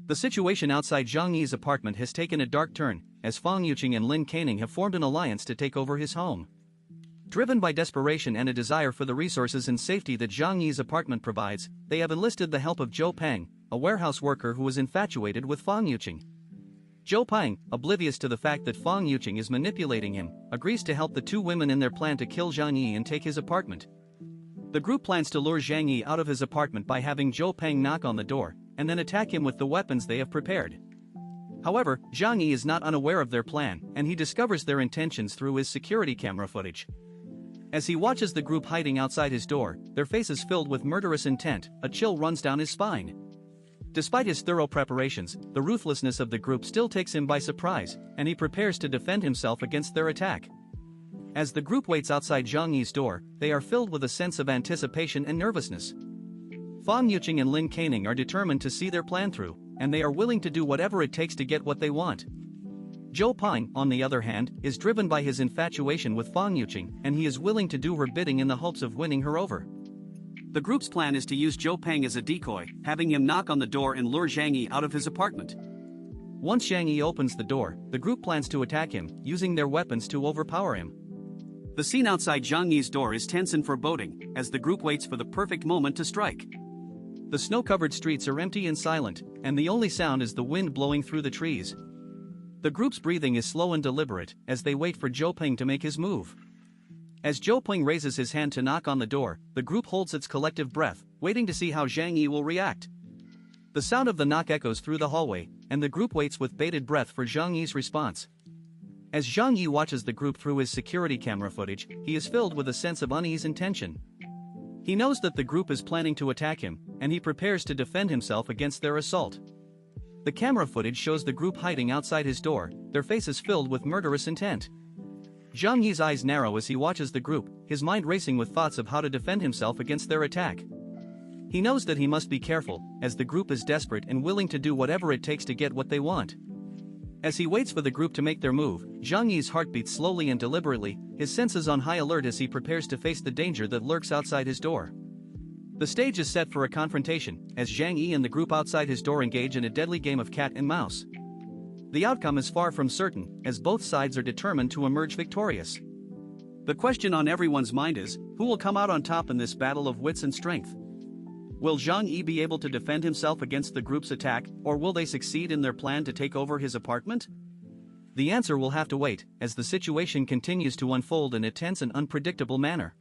The situation outside Zhang Yi's apartment has taken a dark turn, as Fang Yuqing and Lin Caning have formed an alliance to take over his home. Driven by desperation and a desire for the resources and safety that Zhang Yi's apartment provides, they have enlisted the help of Zhou Peng, a warehouse worker who was infatuated with Fang Yuqing. Zhou Peng, oblivious to the fact that Fang Yuqing is manipulating him, agrees to help the two women in their plan to kill Zhang Yi and take his apartment. The group plans to lure Zhang Yi out of his apartment by having Zhou Peng knock on the door, and then attack him with the weapons they have prepared. However, Zhang Yi is not unaware of their plan, and he discovers their intentions through his security camera footage. As he watches the group hiding outside his door, their faces filled with murderous intent, a chill runs down his spine. Despite his thorough preparations, the ruthlessness of the group still takes him by surprise, and he prepares to defend himself against their attack. As the group waits outside Zhang Yi's door, they are filled with a sense of anticipation and nervousness. Fang Yuqing and Lin Caning are determined to see their plan through, and they are willing to do whatever it takes to get what they want. Zhou Peng, on the other hand, is driven by his infatuation with Fang Yuqing, and he is willing to do her bidding in the hopes of winning her over. The group's plan is to use Zhou Peng as a decoy, having him knock on the door and lure Zhang Yi out of his apartment. Once Zhang Yi opens the door, the group plans to attack him, using their weapons to overpower him. The scene outside Zhang Yi's door is tense and foreboding, as the group waits for the perfect moment to strike. The snow-covered streets are empty and silent, and the only sound is the wind blowing through the trees. The group's breathing is slow and deliberate, as they wait for Zhou Peng to make his move. As Zhou Peng raises his hand to knock on the door, the group holds its collective breath, waiting to see how Zhang Yi will react. The sound of the knock echoes through the hallway, and the group waits with bated breath for Zhang Yi's response. As Zhang Yi watches the group through his security camera footage, he is filled with a sense of unease and tension. He knows that the group is planning to attack him, and he prepares to defend himself against their assault. The camera footage shows the group hiding outside his door, their faces filled with murderous intent. Zhang Yi's eyes narrow as he watches the group, his mind racing with thoughts of how to defend himself against their attack. He knows that he must be careful, as the group is desperate and willing to do whatever it takes to get what they want. As he waits for the group to make their move, Zhang Yi's heart beats slowly and deliberately, his senses on high alert as he prepares to face the danger that lurks outside his door. The stage is set for a confrontation, as Zhang Yi and the group outside his door engage in a deadly game of cat and mouse. The outcome is far from certain, as both sides are determined to emerge victorious. The question on everyone's mind is, who will come out on top in this battle of wits and strength? Will Zhang Yi be able to defend himself against the group's attack, or will they succeed in their plan to take over his apartment? The answer will have to wait, as the situation continues to unfold in a tense and unpredictable manner.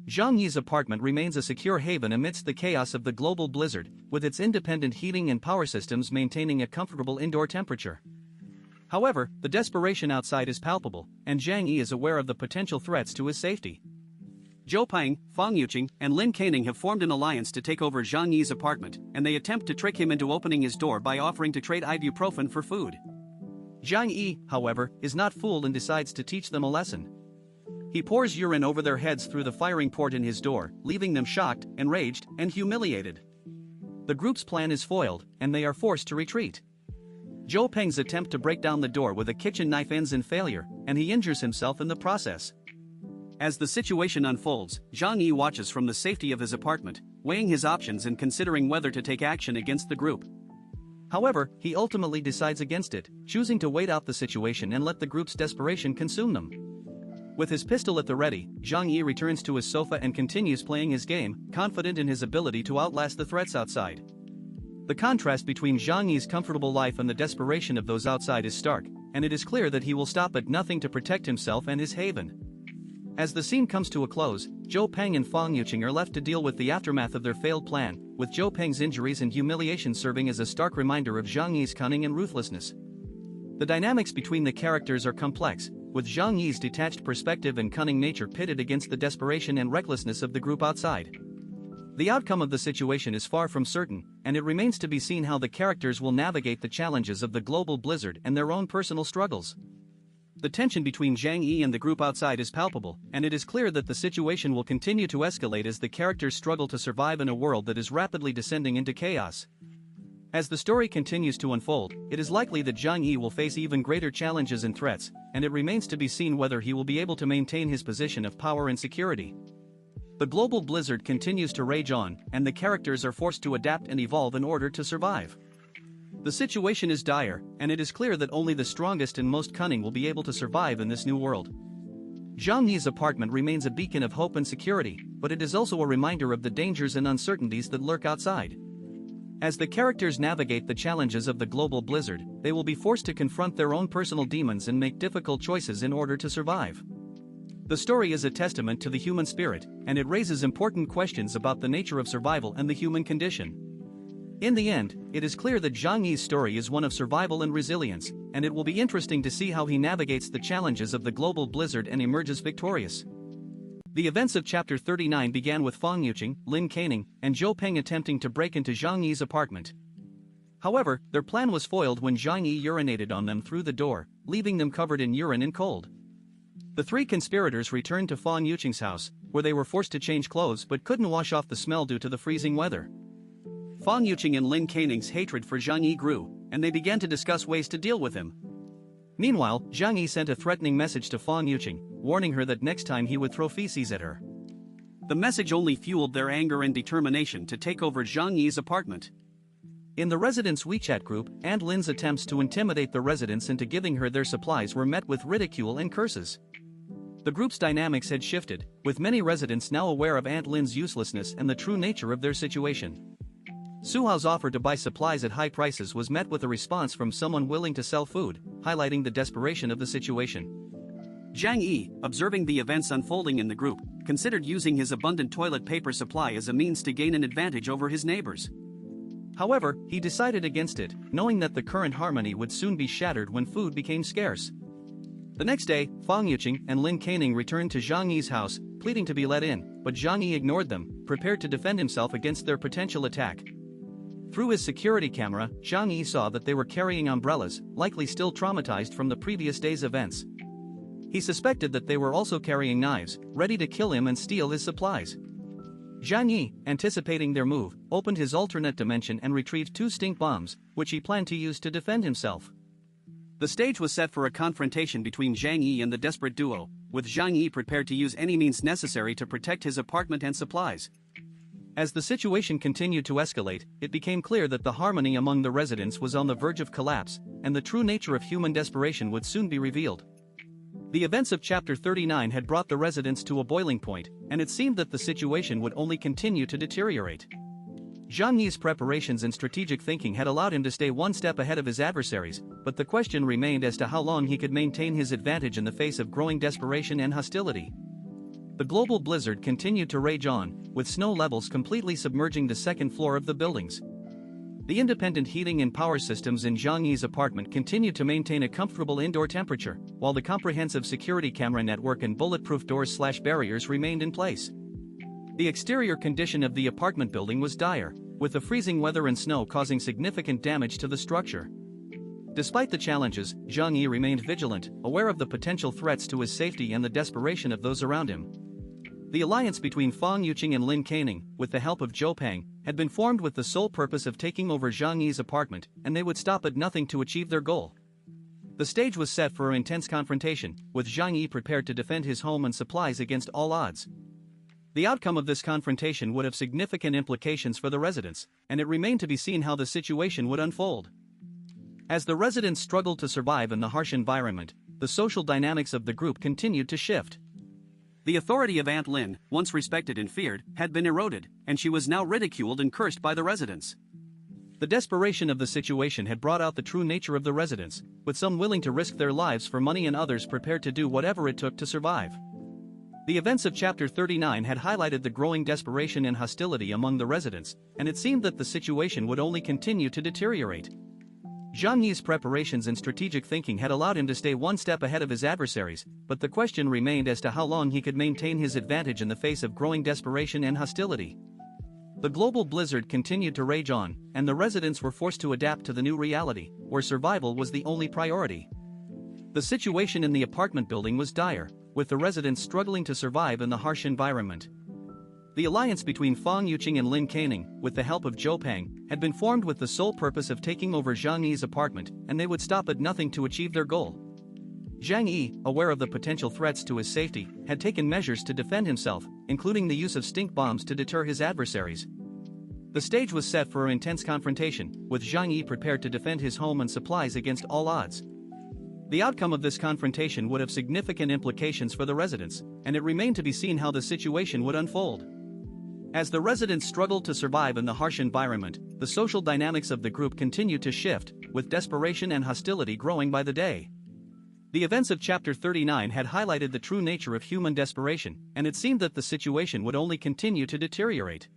Zhang Yi's apartment remains a secure haven amidst the chaos of the global blizzard, with its independent heating and power systems maintaining a comfortable indoor temperature. However, the desperation outside is palpable, and Zhang Yi is aware of the potential threats to his safety. Zhou Peng, Fang Yuqing, and Lin Caning have formed an alliance to take over Zhang Yi's apartment, and they attempt to trick him into opening his door by offering to trade ibuprofen for food. Zhang Yi, however, is not fooled and decides to teach them a lesson. He pours urine over their heads through the firing port in his door, leaving them shocked, enraged, and humiliated. The group's plan is foiled, and they are forced to retreat. Zhou Peng's attempt to break down the door with a kitchen knife ends in failure, and he injures himself in the process. As the situation unfolds, Zhang Yi watches from the safety of his apartment, weighing his options and considering whether to take action against the group. However, he ultimately decides against it, choosing to wait out the situation and let the group's desperation consume them. With his pistol at the ready, Zhang Yi returns to his sofa and continues playing his game, confident in his ability to outlast the threats outside. The contrast between Zhang Yi's comfortable life and the desperation of those outside is stark, and it is clear that he will stop at nothing to protect himself and his haven. As the scene comes to a close, Zhou Peng and Fang Yuqing are left to deal with the aftermath of their failed plan, with Zhou Peng's injuries and humiliation serving as a stark reminder of Zhang Yi's cunning and ruthlessness. The dynamics between the characters are complex, with Zhang Yi's detached perspective and cunning nature pitted against the desperation and recklessness of the group outside. The outcome of the situation is far from certain, and it remains to be seen how the characters will navigate the challenges of the global blizzard and their own personal struggles. The tension between Zhang Yi and the group outside is palpable, and it is clear that the situation will continue to escalate as the characters struggle to survive in a world that is rapidly descending into chaos. As the story continues to unfold, it is likely that Zhang Yi will face even greater challenges and threats, and it remains to be seen whether he will be able to maintain his position of power and security. The global blizzard continues to rage on, and the characters are forced to adapt and evolve in order to survive. The situation is dire, and it is clear that only the strongest and most cunning will be able to survive in this new world. Zhang Yi's apartment remains a beacon of hope and security, but it is also a reminder of the dangers and uncertainties that lurk outside. As the characters navigate the challenges of the global blizzard, they will be forced to confront their own personal demons and make difficult choices in order to survive. The story is a testament to the human spirit, and it raises important questions about the nature of survival and the human condition. In the end, it is clear that Zhang Yi's story is one of survival and resilience, and it will be interesting to see how he navigates the challenges of the global blizzard and emerges victorious. The events of Chapter 39 began with Fang Yuqing, Lin Caning, and Zhou Peng attempting to break into Zhang Yi's apartment. However, their plan was foiled when Zhang Yi urinated on them through the door, leaving them covered in urine and cold. The three conspirators returned to Fang Yuqing's house, where they were forced to change clothes but couldn't wash off the smell due to the freezing weather. Fang Yuqing and Lin Caning's hatred for Zhang Yi grew, and they began to discuss ways to deal with him. Meanwhile, Zhang Yi sent a threatening message to Fang Yuqing, warning her that next time he would throw feces at her. The message only fueled their anger and determination to take over Zhang Yi's apartment. In the residents' WeChat group, Aunt Lin's attempts to intimidate the residents into giving her their supplies were met with ridicule and curses. The group's dynamics had shifted, with many residents now aware of Aunt Lin's uselessness and the true nature of their situation. Su Hao's offer to buy supplies at high prices was met with a response from someone willing to sell food, highlighting the desperation of the situation. Zhang Yi, observing the events unfolding in the group, considered using his abundant toilet paper supply as a means to gain an advantage over his neighbors. However, he decided against it, knowing that the current harmony would soon be shattered when food became scarce. The next day, Fang Yuqing and Lin Caning returned to Zhang Yi's house, pleading to be let in, but Zhang Yi ignored them, prepared to defend himself against their potential attack. Through his security camera, Zhang Yi saw that they were carrying umbrellas, likely still traumatized from the previous day's events. He suspected that they were also carrying knives, ready to kill him and steal his supplies. Zhang Yi, anticipating their move, opened his alternate dimension and retrieved 2 stink bombs, which he planned to use to defend himself. The stage was set for a confrontation between Zhang Yi and the desperate duo, with Zhang Yi prepared to use any means necessary to protect his apartment and supplies. As the situation continued to escalate, it became clear that the harmony among the residents was on the verge of collapse, and the true nature of human desperation would soon be revealed. The events of Chapter 39 had brought the residents to a boiling point, and it seemed that the situation would only continue to deteriorate. Zhang Yi's preparations and strategic thinking had allowed him to stay one step ahead of his adversaries, but the question remained as to how long he could maintain his advantage in the face of growing desperation and hostility. The global blizzard continued to rage on, with snow levels completely submerging the second floor of the buildings. The independent heating and power systems in Zhang Yi's apartment continued to maintain a comfortable indoor temperature, while the comprehensive security camera network and bulletproof doors/barriers remained in place. The exterior condition of the apartment building was dire, with the freezing weather and snow causing significant damage to the structure. Despite the challenges, Zhang Yi remained vigilant, aware of the potential threats to his safety and the desperation of those around him. The alliance between Fang Yuqing and Lin Caning, with the help of Zhou Peng, had been formed with the sole purpose of taking over Zhang Yi's apartment, and they would stop at nothing to achieve their goal. The stage was set for an intense confrontation, with Zhang Yi prepared to defend his home and supplies against all odds. The outcome of this confrontation would have significant implications for the residents, and it remained to be seen how the situation would unfold. As the residents struggled to survive in the harsh environment, the social dynamics of the group continued to shift. The authority of Aunt Lin, once respected and feared, had been eroded, and she was now ridiculed and cursed by the residents. The desperation of the situation had brought out the true nature of the residents, with some willing to risk their lives for money and others prepared to do whatever it took to survive. The events of Chapter 39 had highlighted the growing desperation and hostility among the residents, and it seemed that the situation would only continue to deteriorate. Zhang Yi's preparations and strategic thinking had allowed him to stay one step ahead of his adversaries, but the question remained as to how long he could maintain his advantage in the face of growing desperation and hostility. The global blizzard continued to rage on, and the residents were forced to adapt to the new reality, where survival was the only priority. The situation in the apartment building was dire, with the residents struggling to survive in the harsh environment. The alliance between Fang Yuqing and Lin Caning, with the help of Zhou Peng, had been formed with the sole purpose of taking over Zhang Yi's apartment, and they would stop at nothing to achieve their goal. Zhang Yi, aware of the potential threats to his safety, had taken measures to defend himself, including the use of stink bombs to deter his adversaries. The stage was set for an intense confrontation, with Zhang Yi prepared to defend his home and supplies against all odds. The outcome of this confrontation would have significant implications for the residents, and it remained to be seen how the situation would unfold. As the residents struggled to survive in the harsh environment, the social dynamics of the group continued to shift, with desperation and hostility growing by the day. The events of Chapter 39 had highlighted the true nature of human desperation, and it seemed that the situation would only continue to deteriorate.